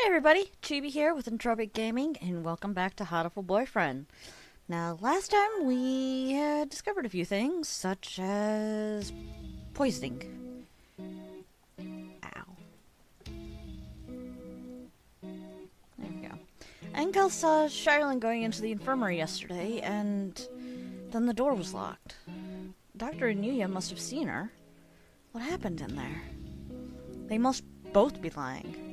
Hey everybody, Chibi here with Entropic Gaming, and welcome back to Hatoful Boyfriend. Now, last time we had discovered a few things, such as poisoning. Ow. There we go. Angel saw Charlene going into the infirmary yesterday, and then the door was locked. Dr. and Yuya must have seen her. What happened in there? They must both be lying.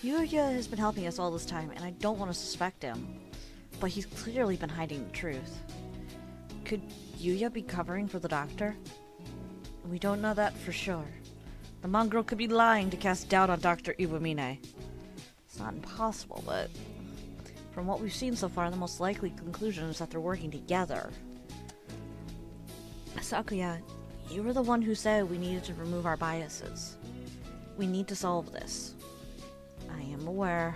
Yuya has been helping us all this time, and I don't want to suspect him. But he's clearly been hiding the truth. Could Yuya be covering for the doctor? We don't know that for sure. The mongrel could be lying to cast doubt on Dr. Iwamine. It's not impossible, but from what we've seen so far, the most likely conclusion is that they're working together. Sakuya, you were the one who said we needed to remove our biases. We need to solve this. I am aware.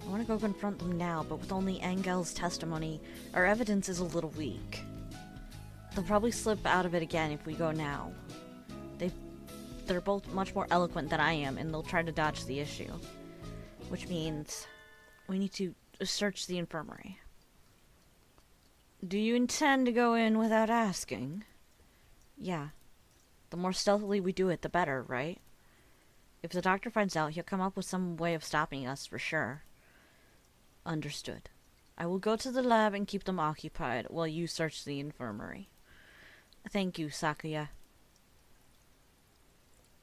I want to go confront them now, but with only Angel's testimony, our evidence is a little weak. They'll probably slip out of it again if we go now. They're both much more eloquent than I am, and they'll try to dodge the issue. Which means we need to search the infirmary. Do you intend to go in without asking? Yeah. The more stealthily we do it, the better, right? If the doctor finds out, he'll come up with some way of stopping us for sure. Understood. I will go to the lab and keep them occupied while you search the infirmary. Thank you, Sakuya.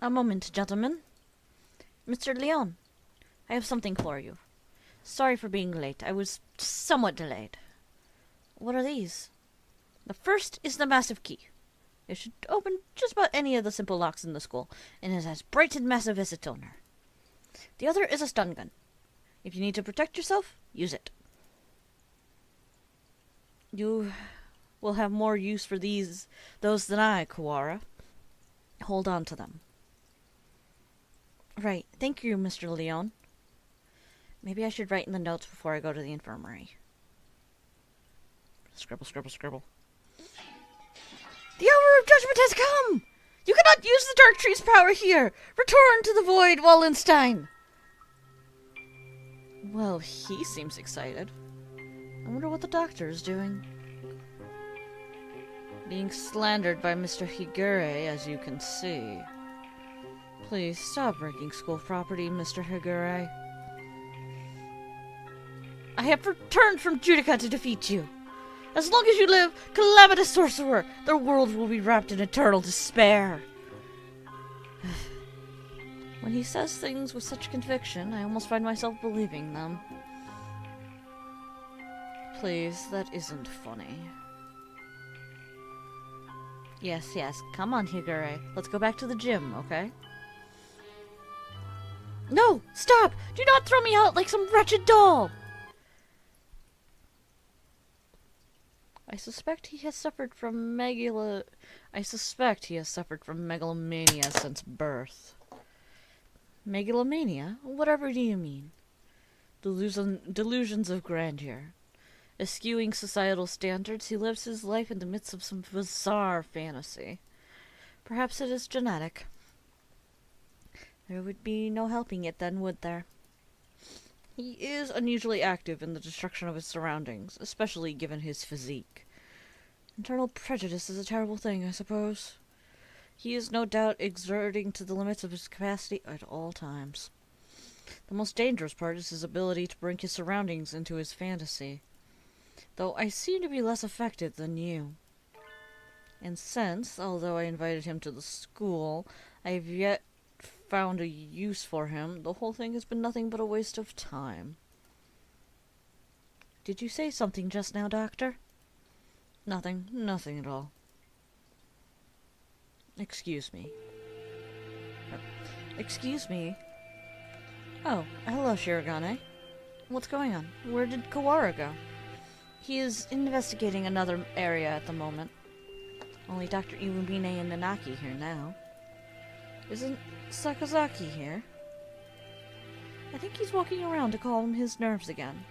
A moment, gentlemen. Mr. Leon, I have something for you. Sorry for being late. I was somewhat delayed. What are these? The first is the massive key. It should open just about any of the simple locks in the school, and is as bright and massive as its owner. The other is a stun gun. If you need to protect yourself, use it. You will have more use for those than I, Kawara. Hold on to them. Right. Thank you, Mr. Leon. Maybe I should write in the notes before I go to the infirmary. Scribble, scribble, scribble. The hour of judgment has come! You cannot use the Dark Tree's power here! Return to the void, Wallenstein! Well, he seems excited. I wonder what the doctor is doing. Being slandered by Mr. Higure, as you can see. Please stop breaking school property, Mr. Higure. I have returned from Judica to defeat you. As long as you live, calamitous sorcerer, the world will be wrapped in eternal despair. When he says things with such conviction, I almost find myself believing them. Please, that isn't funny. Yes, come on, Higure. Let's go back to the gym, okay? No! Stop! Do not throw me out like some wretched doll! I suspect he has suffered from megalomania since birth. Megalomania? Whatever do you mean? Delusions of grandeur. Eschewing societal standards, he lives his life in the midst of some bizarre fantasy. Perhaps it is genetic. There would be no helping it then, would there? He is unusually active in the destruction of his surroundings, especially given his physique. Internal prejudice is a terrible thing, I suppose. He is no doubt exerting to the limits of his capacity at all times. The most dangerous part is his ability to bring his surroundings into his fantasy. Though I seem to be less affected than you. And since, although I invited him to the school, I have yet found a use for him, the whole thing has been nothing but a waste of time. Did you say something just now, Doctor? Nothing at all. Excuse me. Excuse me? Oh, hello, Shirogane. What's going on? Where did Kawara go? He is investigating another area at the moment. Only Dr. Iwamine and Nanaki here now. Isn't Sakazaki here? I think he's walking around to calm his nerves again.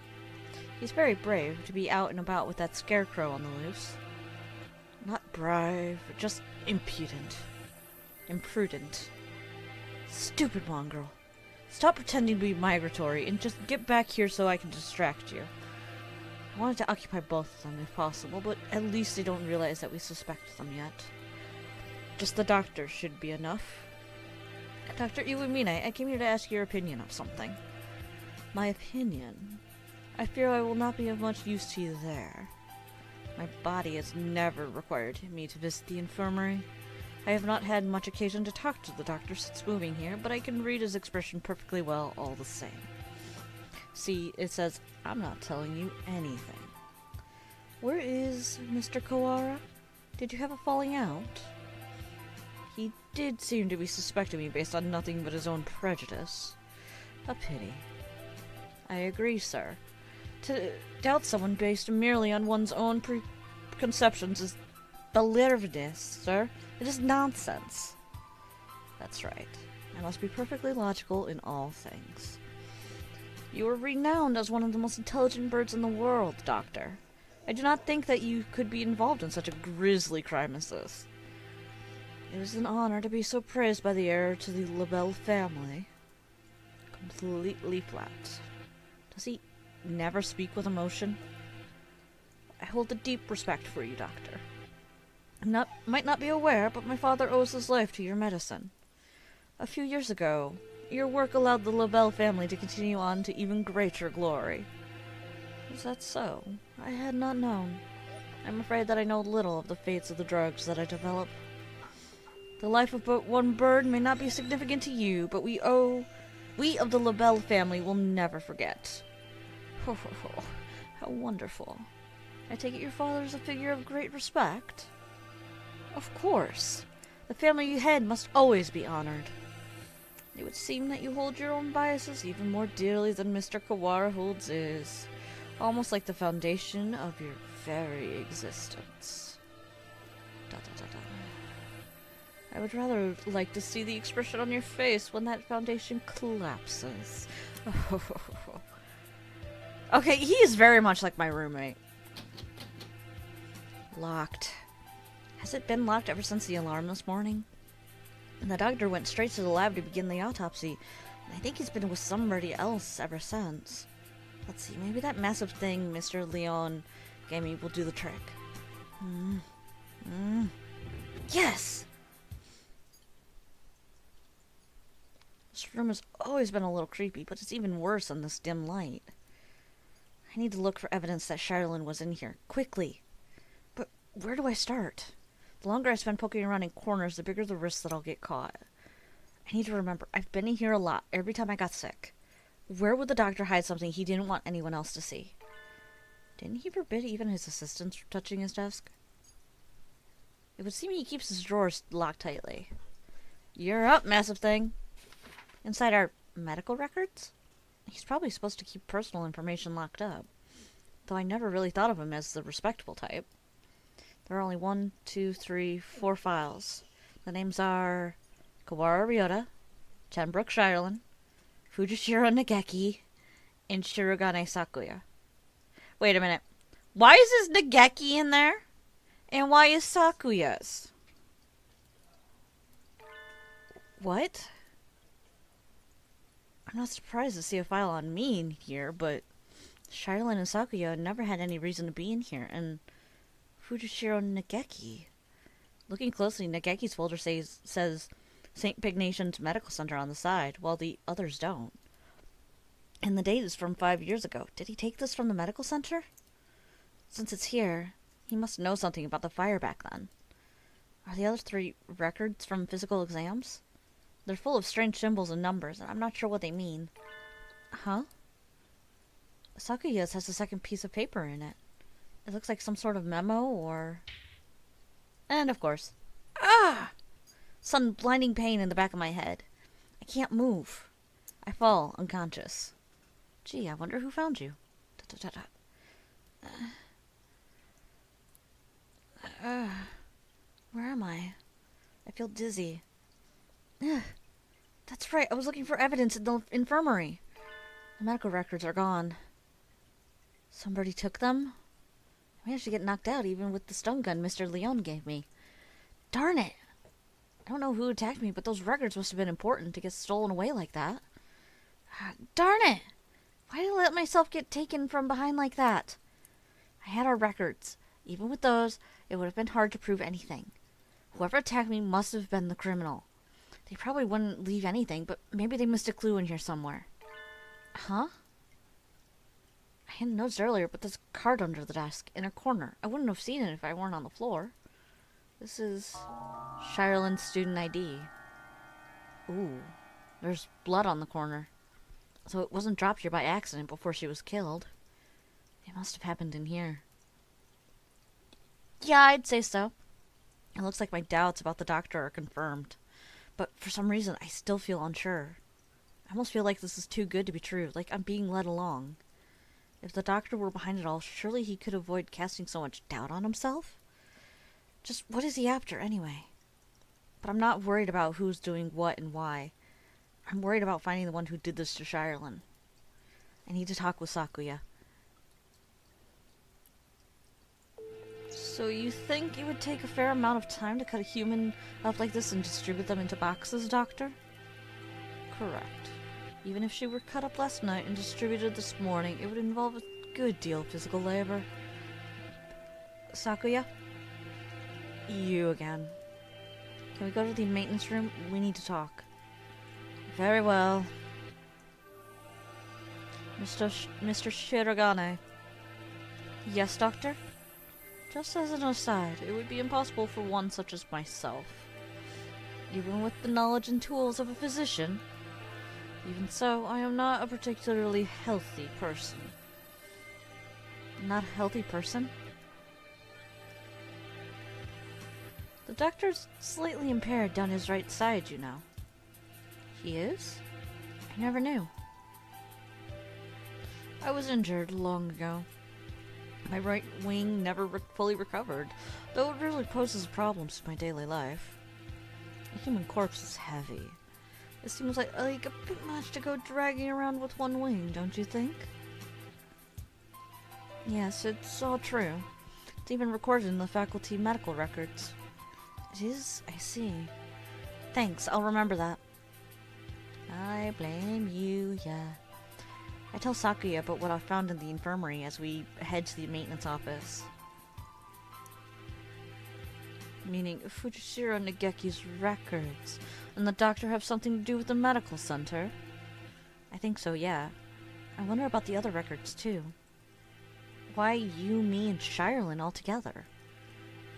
He's very brave to be out and about with that scarecrow on the loose. Not brave, just impudent. Imprudent. Stupid mongrel. Stop pretending to be migratory and just get back here so I can distract you. I wanted to occupy both of them if possible, but at least they don't realize that we suspect them yet. Just the doctor should be enough. Dr. Iwamine, I came here to ask your opinion of something. My opinion? I fear I will not be of much use to you there. My body has never required me to visit the infirmary. I have not had much occasion to talk to the doctor since moving here, but I can read his expression perfectly well all the same. See, it says, I'm not telling you anything. Where is Mr. Kawara? Did you have a falling out? He did seem to be suspecting me based on nothing but his own prejudice. A pity. I agree, sir. To doubt someone based merely on one's own preconceptions is baliverdis, sir. It is nonsense. That's right. I must be perfectly logical in all things. You are renowned as one of the most intelligent birds in the world, Doctor. I do not think that you could be involved in such a grisly crime as this. It is an honor to be so praised by the heir to the Labelle family. Completely flat. Does he never speak with emotion? I hold a deep respect for you, Doctor. I might not be aware, but my father owes his life to your medicine. A few years ago, your work allowed the Labelle family to continue on to even greater glory. Is that so? I had not known. I'm afraid that I know little of the fates of the drugs that I develop. The life of but one bird may not be significant to you, but we of the Labelle family will never forget. Ho ho ho, how wonderful. I take it your father is a figure of great respect? Of course. The family you head must always be honored. It would seem that you hold your own biases even more dearly than Mr. Kawara holds his. Almost like the foundation of your very existence. Da, da, da, da. I would rather like to see the expression on your face when that foundation collapses. Okay, he is very much like my roommate. Locked. Has it been locked ever since the alarm this morning? And the doctor went straight to the lab to begin the autopsy. And I think he's been with somebody else ever since. Let's see, maybe that massive thing Mr. Leon gave me will do the trick. Yes! This room has always been a little creepy, but it's even worse in this dim light. I need to look for evidence that Charlene was in here, quickly. But where do I start? The longer I spend poking around in corners, the bigger the risk that I'll get caught. I need to remember, I've been in here a lot, every time I got sick. Where would the doctor hide something he didn't want anyone else to see? Didn't he forbid even his assistants from touching his desk? It would seem he keeps his drawers locked tightly. You're up, massive thing. Inside our medical records? He's probably supposed to keep personal information locked up. Though I never really thought of him as the respectable type. There are only 1, 2, 3, 4 files. The names are Kawara Ryouta, Tenbrook Shirlin, Fujishiro Nageki, and Shirogane Sakuya. Wait a minute. Why is this Nageki in there? And why is Sakuya's? What? I'm not surprised to see a file on me in here, but Shirlin and Sakuya never had any reason to be in here, and Fujishiro Nageki. Looking closely, Nageki's folder says St. Pignation's Medical Center on the side, while the others don't. And the date is from 5 years ago. Did he take this from the medical center? Since it's here, he must know something about the fire back then. Are the other 3 records from physical exams? They're full of strange symbols and numbers, and I'm not sure what they mean. Huh? Sakuya's has a second piece of paper in it. It looks like some sort of memo, or... And, of course... Ah! Sudden blinding pain in the back of my head. I can't move. I fall, unconscious. Gee, I wonder who found you. Where am I? I feel dizzy. That's right, I was looking for evidence in the infirmary. The medical records are gone. Somebody took them? I managed to get knocked out even with the stun gun Mr. Leon gave me. Darn it! I don't know who attacked me, but those records must have been important to get stolen away like that. Darn it! Why did I let myself get taken from behind like that? I had our records. Even with those, it would have been hard to prove anything. Whoever attacked me must have been the criminal. They probably wouldn't leave anything, but maybe they missed a clue in here somewhere. Huh? I hadn't noticed earlier, but there's a card under the desk, in a corner. I wouldn't have seen it if I weren't on the floor. This is Shireland's student ID. Ooh, there's blood on the corner. So it wasn't dropped here by accident before she was killed. It must have happened in here. Yeah, I'd say so. It looks like my doubts about the doctor are confirmed. But for some reason, I still feel unsure. I almost feel like this is too good to be true, like I'm being led along. If the doctor were behind it all, surely he could avoid casting so much doubt on himself? Just what is he after, anyway? But I'm not worried about who's doing what and why. I'm worried about finding the one who did this to Shireland. I need to talk with Sakuya. So you think it would take a fair amount of time to cut a human up like this and distribute them into boxes, Doctor? Correct. Even if she were cut up last night and distributed this morning, it would involve a good deal of physical labor. Sakuya? You again. Can we go to the maintenance room? We need to talk. Very well. Mr. Shirogane. Yes, Doctor? Just as an aside, it would be impossible for one such as myself. Even with the knowledge and tools of a physician. Even so, I am not a particularly healthy person. Not a healthy person? The doctor's slightly impaired down his right side, you know. He is? I never knew. I was injured long ago. My right wing never fully recovered, though it really poses problems to my daily life. A human corpse is heavy. It seems like a bit much to go dragging around with one wing, don't you think? Yes, it's all true. It's even recorded in the faculty medical records. It is? I see. Thanks, I'll remember that. I blame you, yeah. I tell Sakuya about what I found in the infirmary as we head to the maintenance office. Meaning Fujishiro Nageki's records. And the doctor have something to do with the medical center? I think so, yeah. I wonder about the other records, too. Why you, me, and Shireland all together?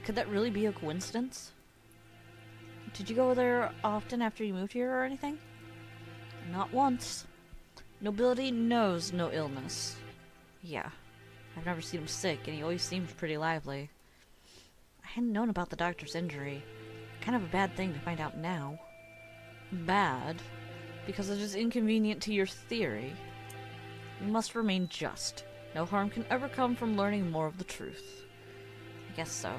Could that really be a coincidence? Did you go there often after you moved here or anything? Not once. Nobility knows no illness. Yeah. I've never seen him sick, and he always seems pretty lively. I hadn't known about the doctor's injury. Kind of a bad thing to find out now. Bad? Because it is inconvenient to your theory. You must remain just. No harm can ever come from learning more of the truth. I guess so.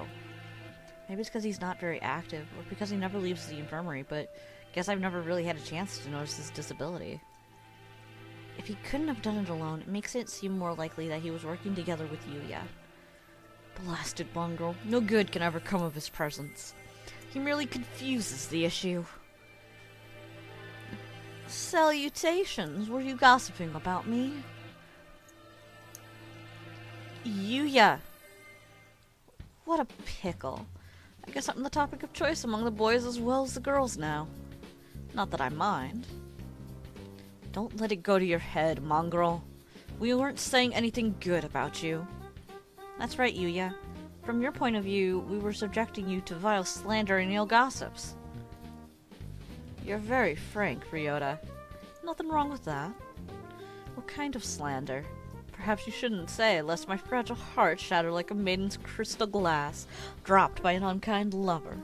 Maybe it's because he's not very active, or because he never leaves the infirmary, but I guess I've never really had a chance to notice his disability. If he couldn't have done it alone, it makes it seem more likely that he was working together with Yuya. Blasted mongrel. No good can ever come of his presence. He merely confuses the issue. Salutations. Were you gossiping about me? Yuya. What a pickle. I guess I'm the topic of choice among the boys as well as the girls now. Not that I mind. Don't let it go to your head, mongrel. We weren't saying anything good about you. That's right, Yuya. From your point of view, we were subjecting you to vile slander and ill gossips. You're very frank, Ryouta. Nothing wrong with that. What kind of slander? Perhaps you shouldn't say, lest my fragile heart shatter like a maiden's crystal glass, dropped by an unkind lover.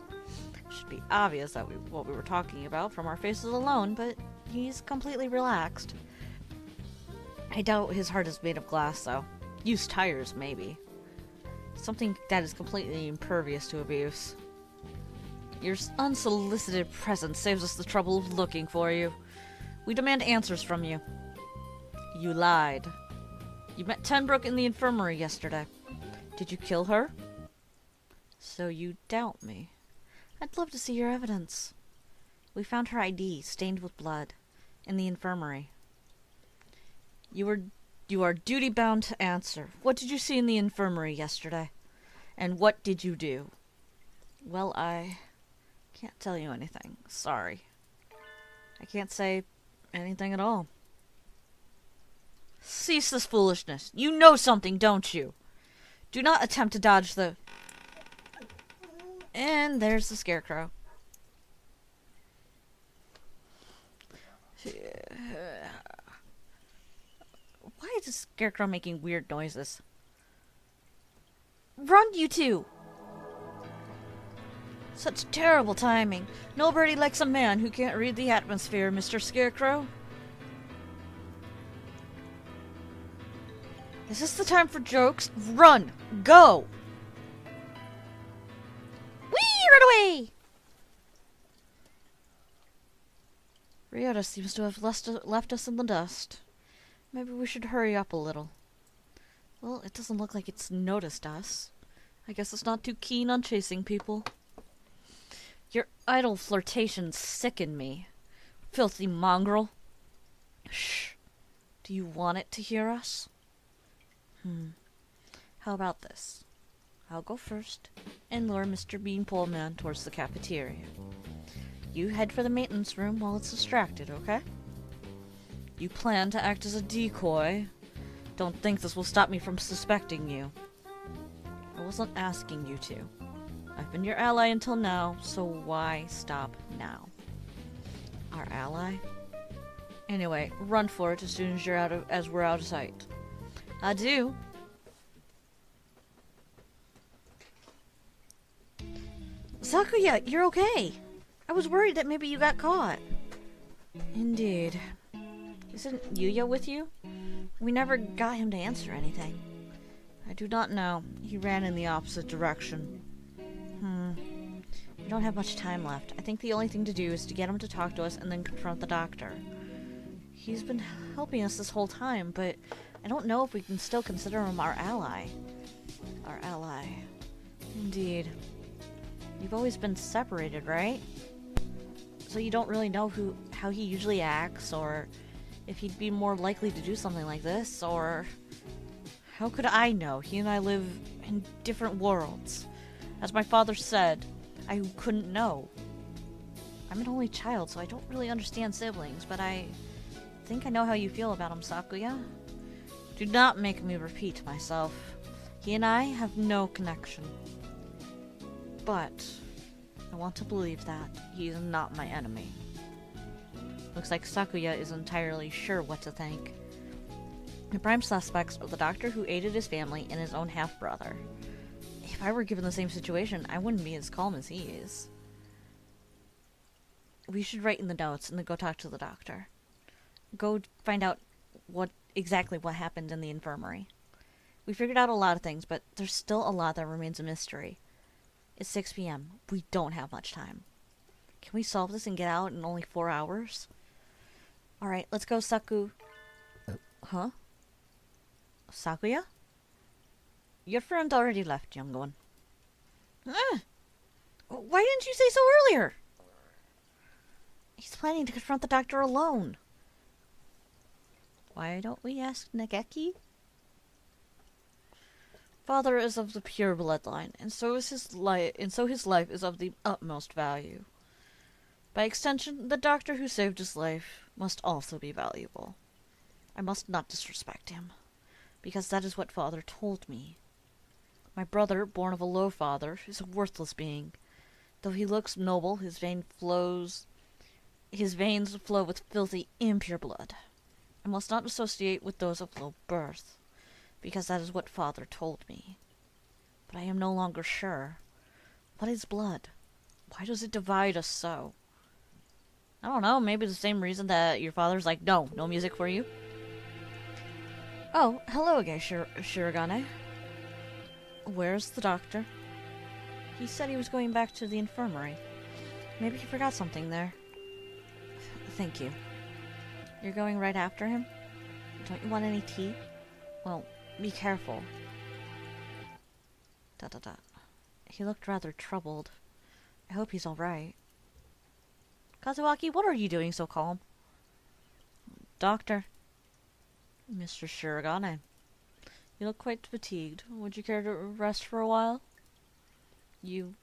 It should be obvious that what we were talking about from our faces alone, but he's completely relaxed. I doubt his heart is made of glass, though. Used tires, maybe. Something that is completely impervious to abuse. Your unsolicited presence saves us the trouble of looking for you. We demand answers from you. You lied. You met Tenbrook in the infirmary yesterday. Did you kill her? So you doubt me. I'd love to see your evidence. We found her ID, stained with blood, in the infirmary. You are duty-bound to answer. What did you see in the infirmary yesterday? And what did you do? Well, I can't tell you anything. Sorry. I can't say anything at all. Cease this foolishness. You know something, don't you? Do not attempt to dodge the... And there's the scarecrow. Why is the scarecrow making weird noises? Run, you two! Such terrible timing. Nobody likes a man who can't read the atmosphere, Mr. Scarecrow. Is this the time for jokes? Run! Go! Whee! Run away! Ryouta seems to have left us in the dust. Maybe we should hurry up a little. Well, it doesn't look like it's noticed us. I guess it's not too keen on chasing people. Your idle flirtations sicken me. Filthy mongrel. Shh. Do you want it to hear us? How about this? I'll go first and lure Mr. Beanpole Man towards the cafeteria. You head for the maintenance room while it's distracted, okay? You plan to act as a decoy. Don't think this will stop me from suspecting you. I wasn't asking you to. I've been your ally until now, so why stop now? Our ally? Anyway, run for it as soon as we're out of sight. Adieu. Sakuya, you're okay. I was worried that maybe you got caught. Indeed. Isn't Yuya with you? We never got him to answer anything. I do not know. He ran in the opposite direction. We don't have much time left. I think the only thing to do is to get him to talk to us and then confront the doctor. He's been helping us this whole time, but I don't know if we can still consider him our ally. Our ally. Indeed. You've always been separated, right? So you don't really know how he usually acts, or if he'd be more likely to do something like this, or... How could I know? He and I live in different worlds. As my father said, I couldn't know. I'm an only child, so I don't really understand siblings, but I think I know how you feel about him, Sakuya. Do not make me repeat myself. He and I have no connection. But I want to believe that he is not my enemy. Looks like Sakuya is entirely sure what to think. The prime suspects are the doctor who aided his family and his own half-brother. If I were given the same situation, I wouldn't be as calm as he is. We should write in the notes and then go talk to the doctor. Go find out exactly what happened in the infirmary. We figured out a lot of things, but there's still a lot that remains a mystery. It's 6 p.m. We don't have much time. Can we solve this and get out in only 4 hours? Alright, let's go, Saku. Huh? Sakuya? Your friend already left, young one. Why didn't you say so earlier? He's planning to confront the doctor alone. Why don't we ask Nageki? Father is of the pure bloodline, and so his life is of the utmost value. By extension, the doctor who saved his life must also be valuable. I must not disrespect him, because that is what Father told me. My brother, born of a low father, is a worthless being. Though he looks noble, his veins flow with filthy, impure blood. I must not associate with those of low birth, because that is what Father told me. But I am no longer sure. What is blood? Why does it divide us so? I don't know, maybe the same reason that your father's like, no music for you? Oh, hello again, Shirogane. Where's the doctor? He said he was going back to the infirmary. Maybe he forgot something there. Thank you. You're going right after him? Don't you want any tea? Well, be careful. He looked rather troubled. I hope he's alright. Kazuaki, what are you doing so calm? Doctor. Mr. Shirogane. You look quite fatigued. Would you care to rest for a while? You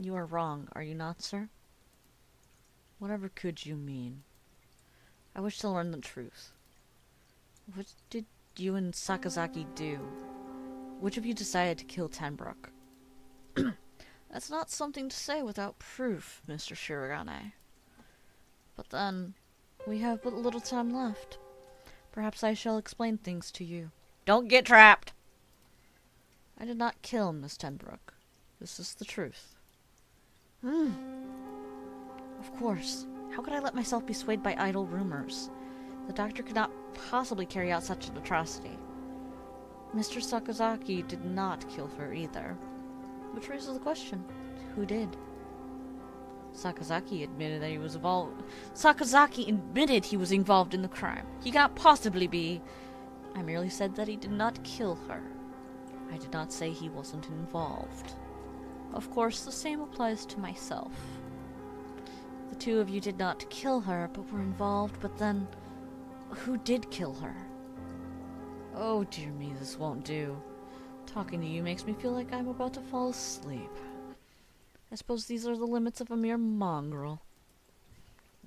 are wrong, are you not, sir? Whatever could you mean? I wish to learn the truth. What did you and Sakazaki do? Which of you decided to kill Tenbrook? That's not something to say without proof, Mr. Shirogane. But then, we have but little time left. Perhaps I shall explain things to you. Don't get trapped! I did not kill Miss Tenbrook. This is the truth. Of course. How could I let myself be swayed by idle rumors? The doctor could not possibly carry out such an atrocity. Mr. Sakazaki did not kill her either. Which raises the question, who did? Sakazaki admitted that he was involved. Sakazaki admitted he was involved in the crime. He cannot possibly be. I merely said that he did not kill her. I did not say he wasn't involved. Of course, the same applies to myself. The two of you did not kill her, but were involved, but then, who did kill her? Oh dear me, this won't do. Talking to you makes me feel like I'm about to fall asleep. I suppose these are the limits of a mere mongrel.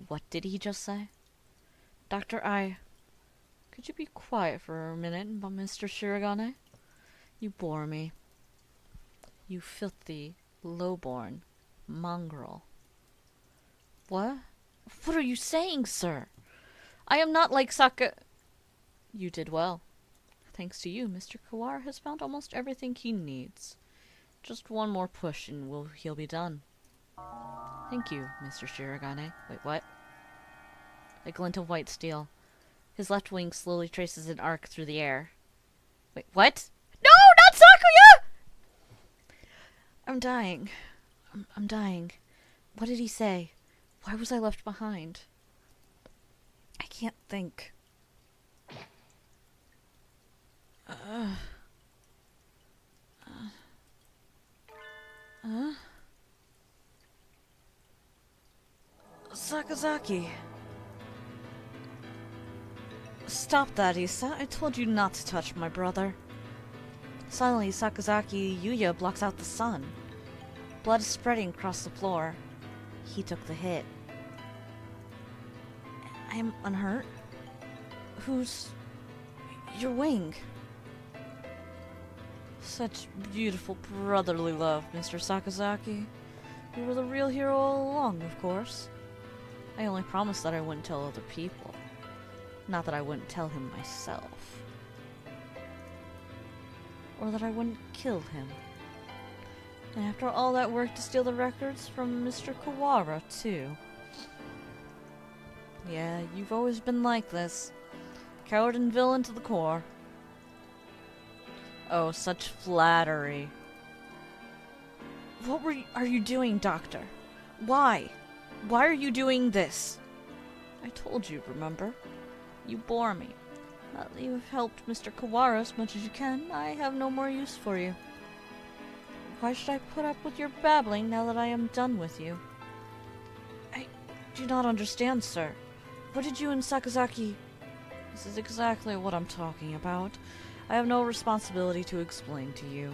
What did he just say? Doctor, could you be quiet for a minute, Mr. Shirogane? You bore me. You filthy, low-born mongrel. What? What are you saying, sir? I am not like You did well. Thanks to you, Mr. Kawara has found almost everything he needs. Just one more push and he'll be done. Thank you, Mr. Shirogane. Wait, what? A glint of white steel. His left wing slowly traces an arc through the air. Wait, what? No, not Sakuya! I'm dying. I'm dying. What did he say? Why was I left behind? I can't think. Sakazaki. Stop that, Issa. I told you not to touch my brother. Suddenly, Sakazaki Yuya blocks out the sun. Blood is spreading across the floor. He took the hit. I am unhurt? Who's... your wing? Such beautiful brotherly love, Mr. Sakazaki. You were the real hero all along, of course. I only promised that I wouldn't tell other people. Not that I wouldn't tell him myself. Or that I wouldn't kill him. And after all that work to steal the records from Mr. Kawara, too. Yeah, you've always been like this. Coward and villain to the core. Oh, such flattery. What are you doing, Doctor? Why? Why are you doing this? I told you, remember? You bore me. Now that you've helped Mr. Kawara as much as you can, I have no more use for you. Why should I put up with your babbling now that I am done with you? I do not understand, sir. What did you and Sakazaki... This is exactly what I'm talking about. I have no responsibility to explain to you.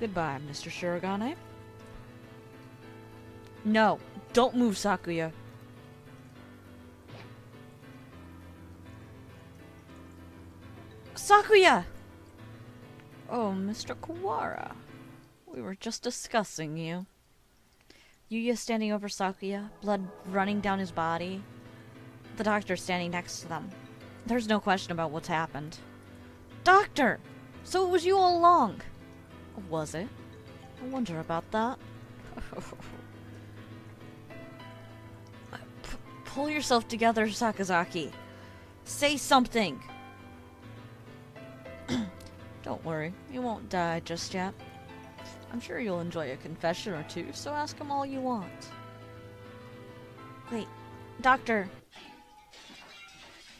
Goodbye, Mr. Shirogane. No, don't move, Sakuya. Sakuya! Oh, Mr. Kawara. We were just discussing you. Yuya standing over Sakuya, blood running down his body. The doctor standing next to them. There's no question about what's happened. Doctor! So it was you all along! Was it? I wonder about that. Pull yourself together, Sakazaki. Say something! Don't worry, you won't die just yet. I'm sure you'll enjoy a confession or two, so ask him all you want. Wait, Doctor.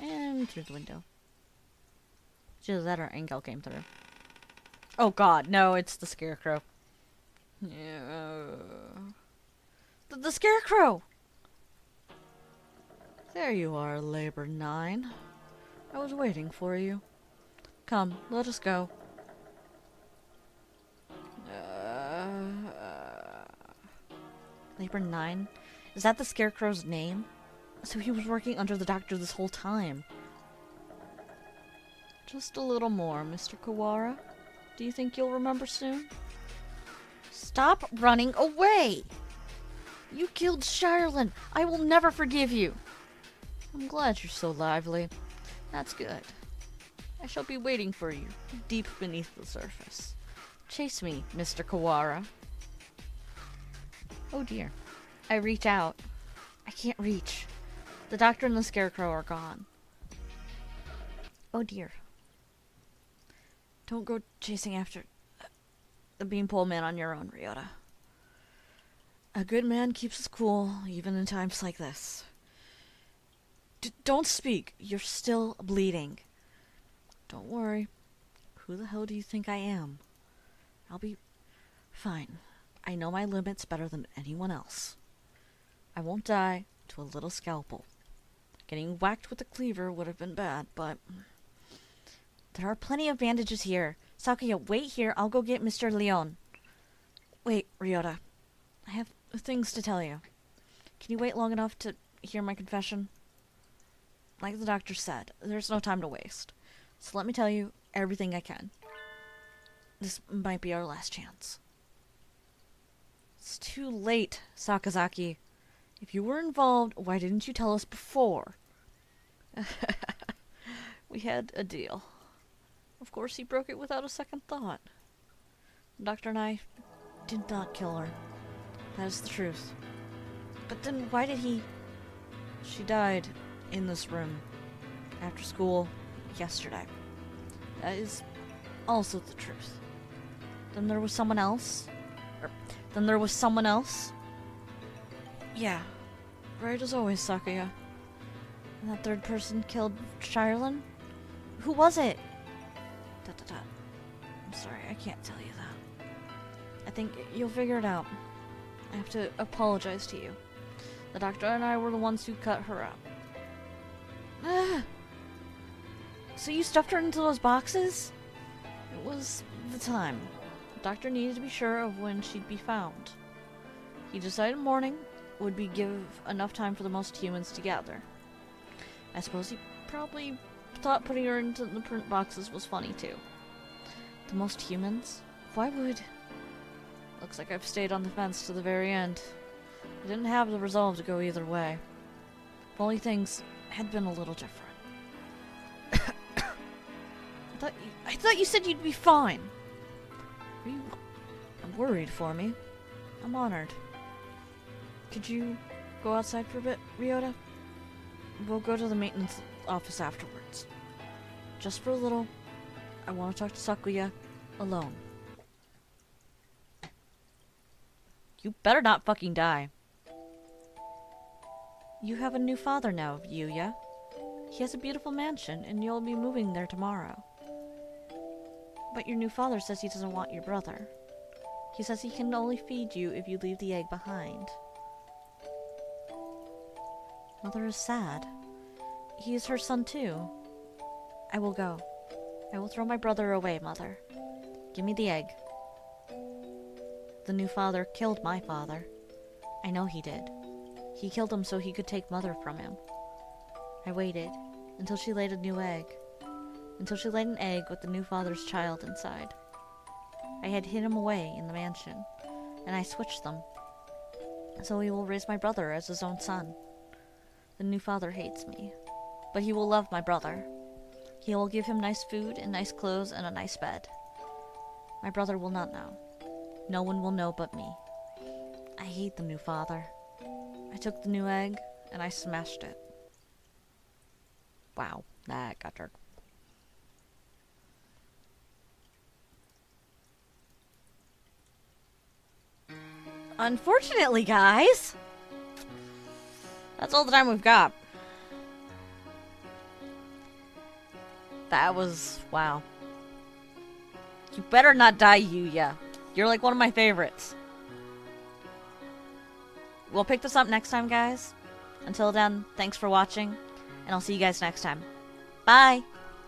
And through the window. Just that our Angel came through. Oh god, no, it's the Scarecrow. Yeah. The Scarecrow! There you are, Labor 9. I was waiting for you. Come, let us go. Labor 9? Is that the Scarecrow's name? So he was working under the doctor this whole time. Just a little more, Mr. Kawara. Do you think you'll remember soon? Stop running away! You killed Shirley. I will never forgive you. I'm glad you're so lively. That's good. I shall be waiting for you, deep beneath the surface. Chase me, Mr. Kawara. Oh dear. I reach out. I can't reach. The doctor and the Scarecrow are gone. Oh dear. Don't go chasing after the beanpole man on your own, Ryouta. A good man keeps his cool, even in times like this. Don't speak. You're still bleeding. Don't worry. Who the hell do you think I am? I'll be fine. I know my limits better than anyone else. I won't die to a little scalpel. Getting whacked with a cleaver would have been bad, but there are plenty of bandages here. Sakuya, wait here. I'll go get Mr. Leon. Wait, Ryouta. I have things to tell you. Can you wait long enough to hear my confession? Like the doctor said, there's no time to waste. So let me tell you everything I can. This might be our last chance. It's too late, Sakazaki. If you were involved, why didn't you tell us before? We had a deal. Of course he broke it without a second thought. The doctor and I did not kill her. That is the truth. But then why did he... She died in this room after school yesterday. That is also the truth. Then there was someone else? Then there was someone else? Yeah. Right as always, Sakuya. And that third person killed Shirley? Who was it? I'm sorry, I can't tell you that. I think you'll figure it out. I have to apologize to you. The doctor and I were the ones who cut her up. So you stuffed her into those boxes? It was the time. The doctor needed to be sure of when she'd be found. He decided morning would be give enough time for the most humans to gather. I suppose he probably thought putting her into the print boxes was funny too. The most humans? Why would... Looks like I've stayed on the fence to the very end. I didn't have the resolve to go either way. If only things had been a little different. I thought you said you'd be fine. Are you worried for me? I'm honored. Could you go outside for a bit, Ryouta? We'll go to the maintenance office afterwards. Just for a little. I want to talk to Sakuya alone. You better not fucking die. You have a new father now, Yuya. He has a beautiful mansion, and you'll be moving there tomorrow. But your new father says he doesn't want your brother. He says he can only feed you if you leave the egg behind. Mother is sad. He is her son too. I will go. I will throw my brother away, Mother. Give me the egg. The new father killed my father. I know he did. He killed him so he could take Mother from him. I waited until she laid a new egg. Until she laid an egg with the new father's child inside. I had hid him away in the mansion, and I switched them. So he will raise my brother as his own son. The new father hates me, but he will love my brother. He will give him nice food and nice clothes and a nice bed. My brother will not know. No one will know but me. I hate the new father. I took the new egg, and I smashed it. Wow, that got dark. Unfortunately, guys, that's all the time we've got. That was... wow. You better not die, Yuya. You're like one of my favorites. We'll pick this up next time, guys. Until then, thanks for watching, and I'll see you guys next time. Bye!